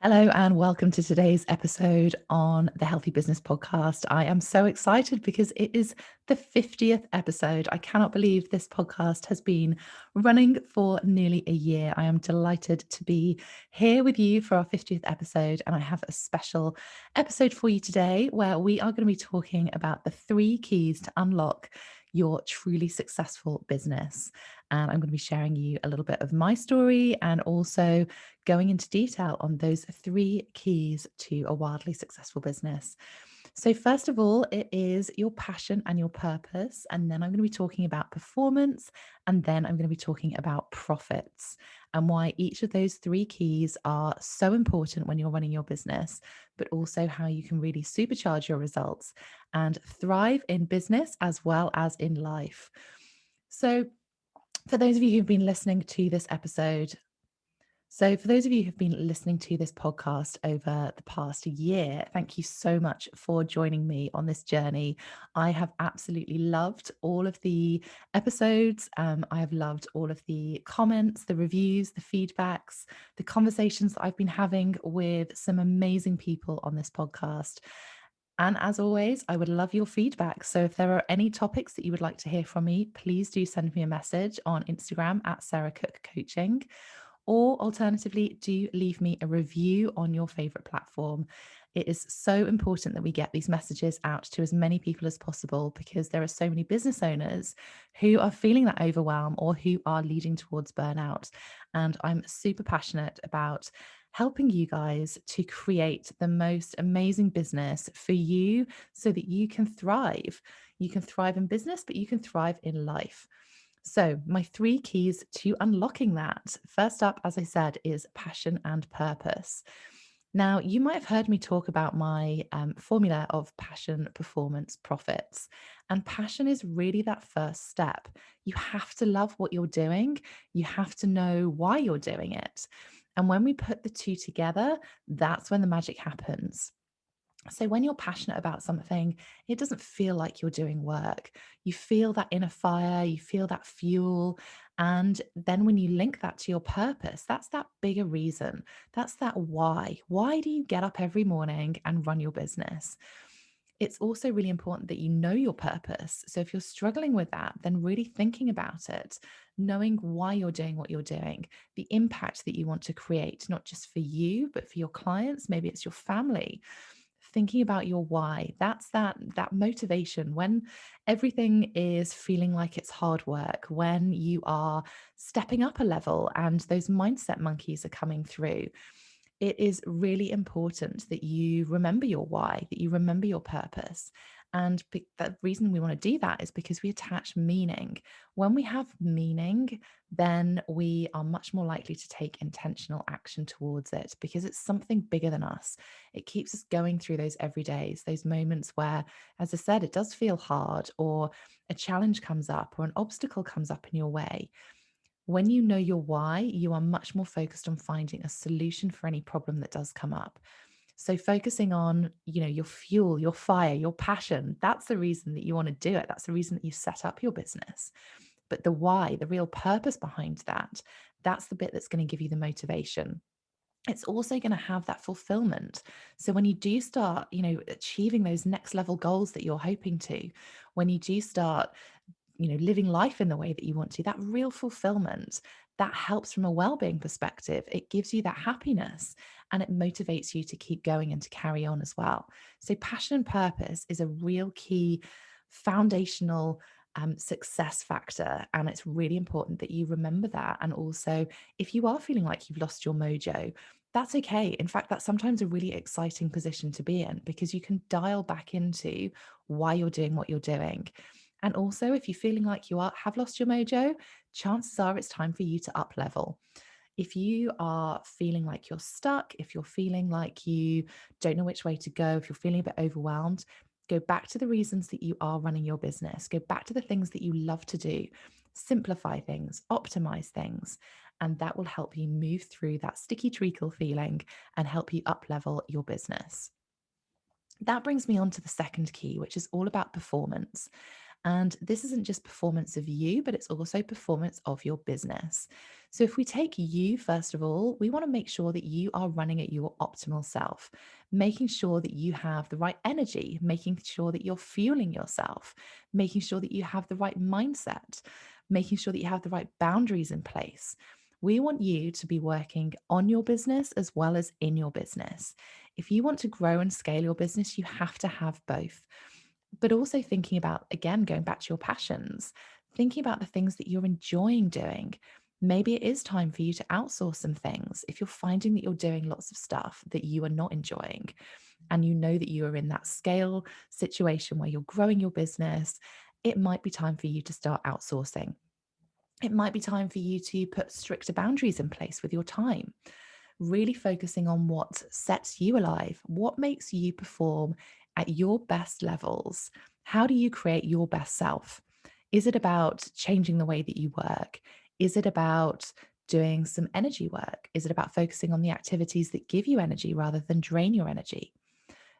Hello and welcome to today's episode on the Healthy Business Podcast. I am so excited because it is the 50th episode. I cannot believe this podcast has been running for nearly a year. I am delighted to be here with you for our 50th episode, and I have a special episode for you today where we are going to be talking about the 3 keys to unlock your truly successful business. And I'm going to be sharing you a little bit of my story and also going into detail on those 3 keys to a wildly successful business. So, first of all, it is your passion and your purpose. And then I'm going to be talking about performance. And then I'm going to be talking about profits and why each of those 3 keys are so important when you're running your business, but also how you can really supercharge your results and thrive in business as well as in life. So, for those of you who've been listening to this episode, for those of you who've been listening to this podcast over the past year, thank you so much for joining me on this journey. I have absolutely loved all of the episodes. I have loved all of the comments, the reviews, the feedbacks, the conversations that I've been having with some amazing people on this podcast. And as always, I would love your feedback. So if there are any topics that you would like to hear from me, please do send me a message on Instagram at Sarah Cook Coaching. Or alternatively, do leave me a review on your favorite platform. It is so important that we get these messages out to as many people as possible because there are so many business owners who are feeling that overwhelm or who are leading towards burnout. And I'm super passionate about helping you guys to create the most amazing business for you so that you can thrive. You can thrive in business, but you can thrive in life. So, my 3 keys to unlocking that. First up, as I said, is passion and purpose. Now, you might have heard me talk about my formula of passion, performance, profits. And passion is really that first step. You have to love what you're doing, you have to know why you're doing it. And when we put the 2 together, that's when the magic happens. So, when you're passionate about something, it doesn't feel like you're doing work. You feel that inner fire, you feel that fuel. And then when you link that to your purpose, that's that bigger reason. That's that why. Why do you get up every morning and run your business? It's also really important that you know your purpose. So, if you're struggling with that, then really thinking about it, knowing why you're doing what you're doing, the impact that you want to create, not just for you, but for your clients. Maybe it's your family, thinking about your why. That's that motivation when everything is feeling like it's hard work, when you are stepping up a level and those mindset monkeys are coming through. It is really important that you remember your why, that you remember your purpose. And the reason we want to do that is because we attach meaning. When we have meaning, then we are much more likely to take intentional action towards it because it's something bigger than us. It keeps us going through those everydays, those moments where, as I said, it does feel hard, or a challenge comes up, or an obstacle comes up in your way. When you know your why, you are much more focused on finding a solution for any problem that does come up. So focusing on, your fuel, your fire, your passion, that's the reason that you want to do it. That's the reason that you set up your business. But the why, the real purpose behind that, that's the bit that's going to give you the motivation. It's also going to have that fulfillment. So when you do start, achieving those next level goals that you're hoping to, when you do start living life in the way that you want to, that real fulfillment, that helps from a well-being perspective. It gives you that happiness and it motivates you to keep going and to carry on as well. So passion and purpose is a real key foundational success factor. And it's really important that you remember that. And also, if you are feeling like you've lost your mojo, that's okay. In fact, that's sometimes a really exciting position to be in because you can dial back into why you're doing what you're doing. And also, if you're feeling like have lost your mojo, chances are it's time for you to up level. If you are feeling like you're stuck, if you're feeling like you don't know which way to go, if you're feeling a bit overwhelmed, go back to the reasons that you are running your business. Go back to the things that you love to do. Simplify things, optimize things, and that will help you move through that sticky treacle feeling and help you up level your business. That brings me on to the second key, which is all about performance. And this isn't just performance of you, but it's also performance of your business. So if we take you, first of all, we want to make sure that you are running at your optimal self, making sure that you have the right energy, making sure that you're fueling yourself, making sure that you have the right mindset, making sure that you have the right boundaries in place. We want you to be working on your business as well as in your business. If you want to grow and scale your business, you have to have both. But also thinking about, again, going back to your passions, thinking about the things that you're enjoying doing. Maybe it is time for you to outsource some things. If you're finding that you're doing lots of stuff that you are not enjoying, and you know that you are in that scale situation where you're growing your business, it might be time for you to start outsourcing. It might be time for you to put stricter boundaries in place with your time, really focusing on what sets you alive, what makes you perform at your best levels. How do you create your best self? Is it about changing the way that you work? Is it about doing some energy work? Is it about focusing on the activities that give you energy rather than drain your energy?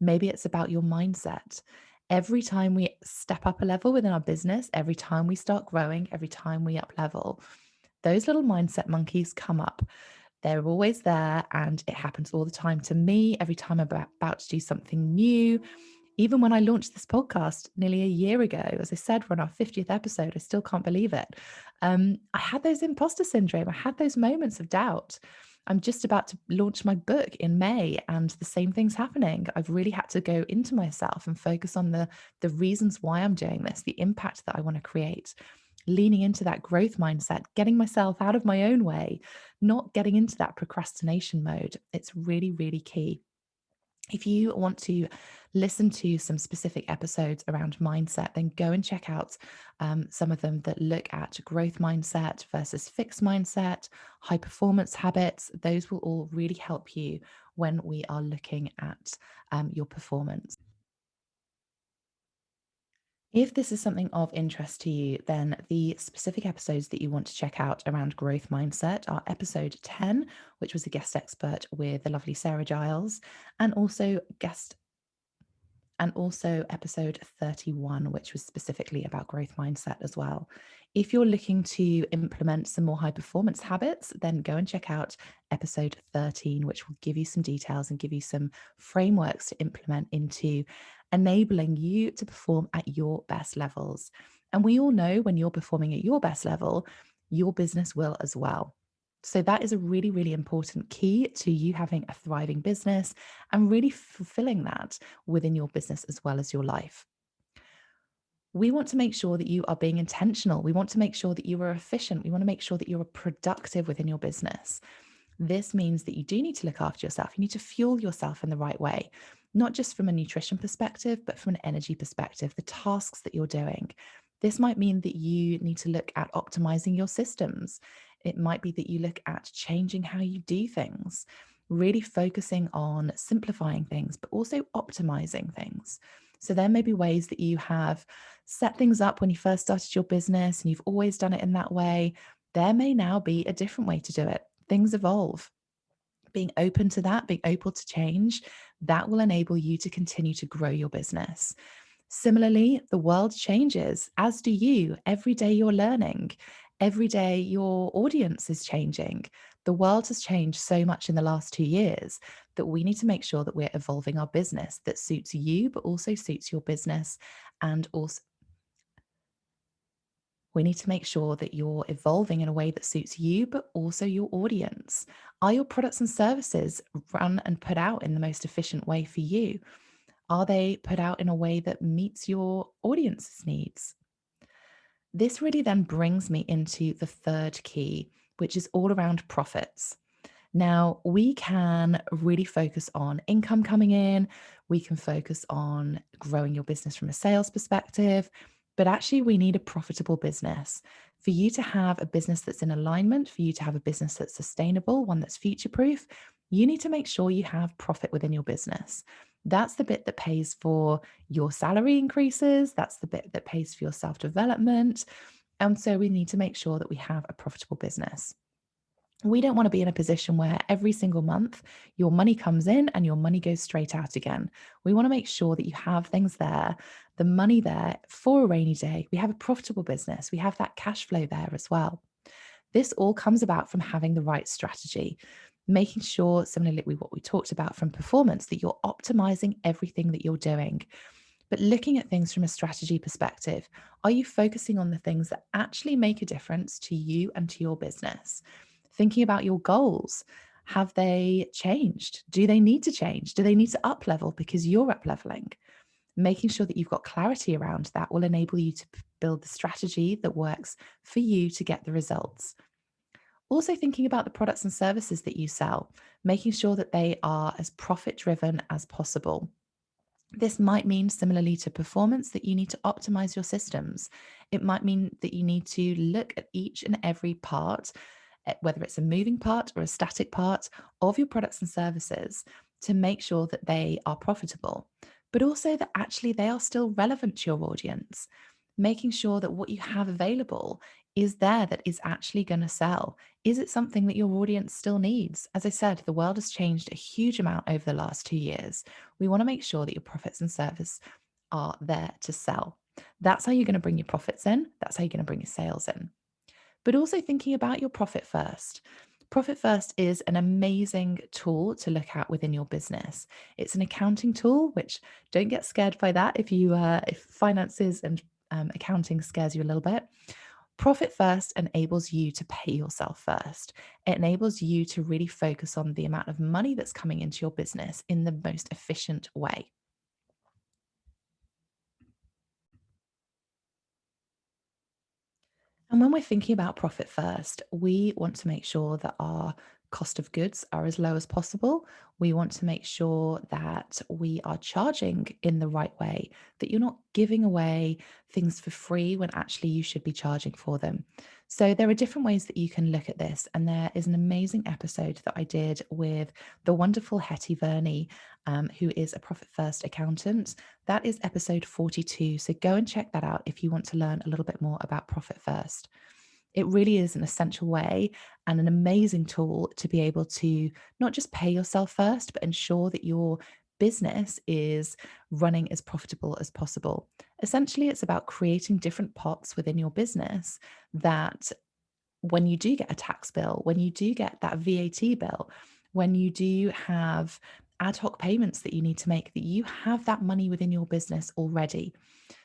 Maybe it's about your mindset. Every time we step up a level within our business, every time we start growing, every time we up level, those little mindset monkeys come up. They're always there, and it happens all the time to me. Every time I'm about to do something new, even when I launched this podcast nearly a year ago, as I said, we're on our 50th episode. I still can't believe it. I had those imposter syndrome. I had those moments of doubt. I'm just about to launch my book in May, and the same thing's happening. I've really had to go into myself and focus on the reasons why I'm doing this, the impact that I want to create, leaning into that growth mindset, getting myself out of my own way, not getting into that procrastination mode. It's really, really key. If you want to listen to some specific episodes around mindset, then go and check out some of them that look at growth mindset versus fixed mindset, high performance habits. Those will all really help you when we are looking at your performance. If this is something of interest to you, then the specific episodes that you want to check out around growth mindset are episode 10, which was a guest expert with the lovely Sarah Giles, and also episode 31, which was specifically about growth mindset as well. If you're looking to implement some more high performance habits, then go and check out episode 13, which will give you some details and give you some frameworks to implement into enabling you to perform at your best levels. And we all know when you're performing at your best level, your business will as well. So that is a really, really important key to you having a thriving business and really fulfilling that within your business as well as your life. We want to make sure that you are being intentional. We want to make sure that you are efficient. We want to make sure that you're productive within your business. This means that you do need to look after yourself. You need to fuel yourself in the right way, not just from a nutrition perspective, but from an energy perspective, the tasks that you're doing. This might mean that you need to look at optimizing your systems. It might be that you look at changing how you do things, really focusing on simplifying things, but also optimizing things. So there may be ways that you have set things up when you first started your business and you've always done it in that way. There may now be a different way to do it. Things evolve. Being open to that, being open to change, that will enable you to continue to grow your business. Similarly, the world changes, as do you. Every day you're learning. Every day your audience is changing. The world has changed so much in the last 2 years that we need to make sure that we're evolving our business that suits you, but also suits your business. And also, we need to make sure that you're evolving in a way that suits you, but also your audience. Are your products and services run and put out in the most efficient way for you? Are they put out in a way that meets your audience's needs? This really then brings me into the third key, which is all around profits. Now, we can really focus on income coming in. We can focus on growing your business from a sales perspective, but actually, we need a profitable business. For you to have a business that's in alignment, for you to have a business that's sustainable, one that's future proof, you need to make sure you have profit within your business. That's the bit that pays for your salary increases. That's the bit that pays for your self development. And so we need to make sure that we have a profitable business. We don't want to be in a position where every single month your money comes in and your money goes straight out again. We want to make sure that you have things there, the money there for a rainy day. We have a profitable business, we have that cash flow there as well. This all comes about from having the right strategy, making sure, similarly with what we talked about from performance, that you're optimizing everything that you're doing. But looking at things from a strategy perspective, are you focusing on the things that actually make a difference to you and to your business? Thinking about your goals. Have they changed? Do they need to change? Do they need to up level because you're up leveling? Making sure that you've got clarity around that will enable you to build the strategy that works for you to get the results. Also, thinking about the products and services that you sell, making sure that they are as profit driven as possible. This might mean, similarly to performance, that you need to optimize your systems. It might mean that you need to look at each and every part, whether it's a moving part or a static part of your products and services, to make sure that they are profitable, but also that actually they are still relevant to your audience. Making sure that what you have available is there, that is actually going to sell. Is it something that your audience still needs? As I said, the world has changed a huge amount over the last 2 years. We want to make sure that your profits and service are there to sell. That's how you're going to bring your profits in. That's how you're going to bring your sales in. But also thinking about your profit first. Profit first is an amazing tool to look at within your business. It's an accounting tool, which, don't get scared by that if finances and accounting scares you a little bit. Profit first enables you to pay yourself first. It enables you to really focus on the amount of money that's coming into your business in the most efficient way. And when we're thinking about profit first, we want to make sure that our cost of goods are as low as possible. We want to make sure that we are charging in the right way, that you're not giving away things for free when actually you should be charging for them. So there are different ways that you can look at this. And there is an amazing episode that I did with the wonderful Hetty Verney, who is a profit first accountant. That is episode 42. So go and check that out if you want to learn a little bit more about profit first. It really is an essential way and an amazing tool to be able to not just pay yourself first, but ensure that your business is running as profitable as possible. Essentially, it's about creating different pots within your business that when you do get a tax bill, when you do get that VAT bill, when you do have ad hoc payments that you need to make, that you have that money within your business already.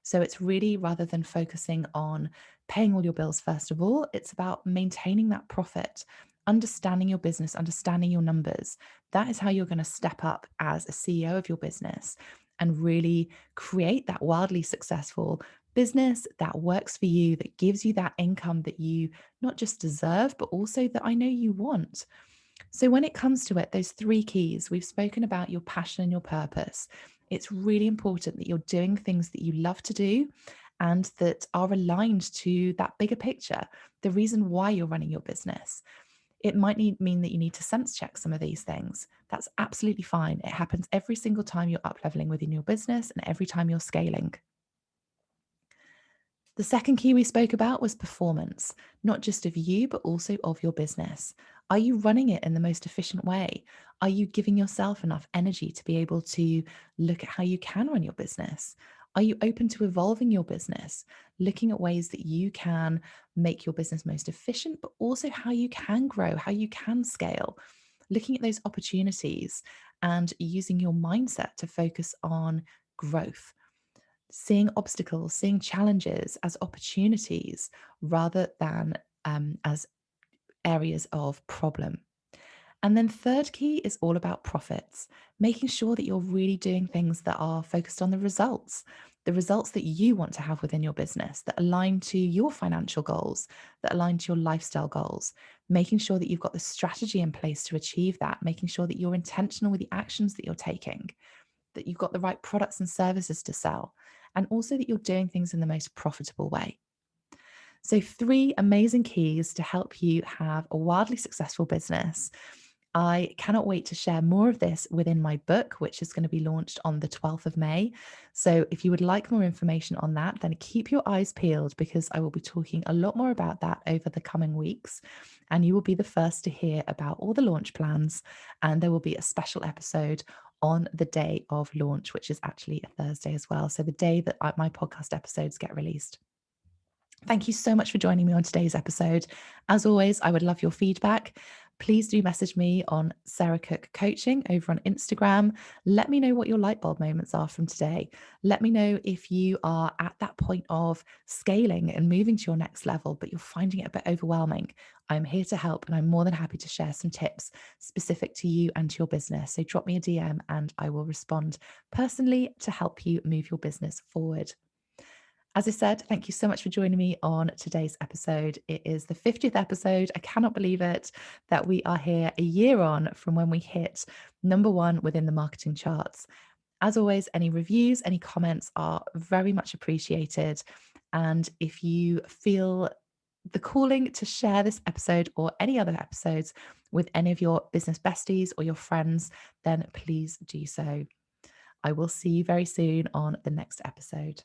So it's really, rather than focusing on paying all your bills, first of all, it's about maintaining that profit, understanding your business, understanding your numbers. That is how you're going to step up as a CEO of your business and really create that wildly successful business that works for you, that gives you that income that you not just deserve, but also that I know you want. So, when it comes to it, those three keys, we've spoken about your passion and your purpose. It's really important that you're doing things that you love to do and that are aligned to that bigger picture, the reason why you're running your business. It might mean that you need to sense check some of these things. That's absolutely fine. It happens every single time you're up leveling within your business and every time you're scaling. The second key we spoke about was performance, not just of you, but also of your business. Are you running it in the most efficient way? Are you giving yourself enough energy to be able to look at how you can run your business? Are you open to evolving your business, looking at ways that you can make your business most efficient, but also how you can grow, how you can scale? Looking at those opportunities and using your mindset to focus on growth, seeing obstacles, seeing challenges as opportunities rather than as areas of problem. And then third key is all about profits, making sure that you're really doing things that are focused on the results that you want to have within your business, that align to your financial goals, that align to your lifestyle goals, making sure that you've got the strategy in place to achieve that, making sure that you're intentional with the actions that you're taking, that you've got the right products and services to sell, and also that you're doing things in the most profitable way. So, three amazing keys to help you have a wildly successful business I cannot wait to share more of this within my book, which is going to be launched on the 12th of May. So if you would like more information on that, then keep your eyes peeled, because I will be talking a lot more about that over the coming weeks. And you will be the first to hear about all the launch plans. And there will be a special episode on the day of launch, which is actually a Thursday as well. So the day that my podcast episodes get released. Thank you so much for joining me on today's episode. As always, I would love your feedback. Please do message me on Sarah Cook Coaching over on Instagram. Let me know what your light bulb moments are from today. Let me know if you are at that point of scaling and moving to your next level, but you're finding it a bit overwhelming. I'm here to help, and I'm more than happy to share some tips specific to you and to your business. So drop me a DM and I will respond personally to help you move your business forward. As I said, thank you so much for joining me on today's episode. It is the 50th episode. I cannot believe it that we are here a year on from when we hit #1 within the marketing charts. As always, any reviews, any comments are very much appreciated. And if you feel the calling to share this episode or any other episodes with any of your business besties or your friends, then please do so. I will see you very soon on the next episode.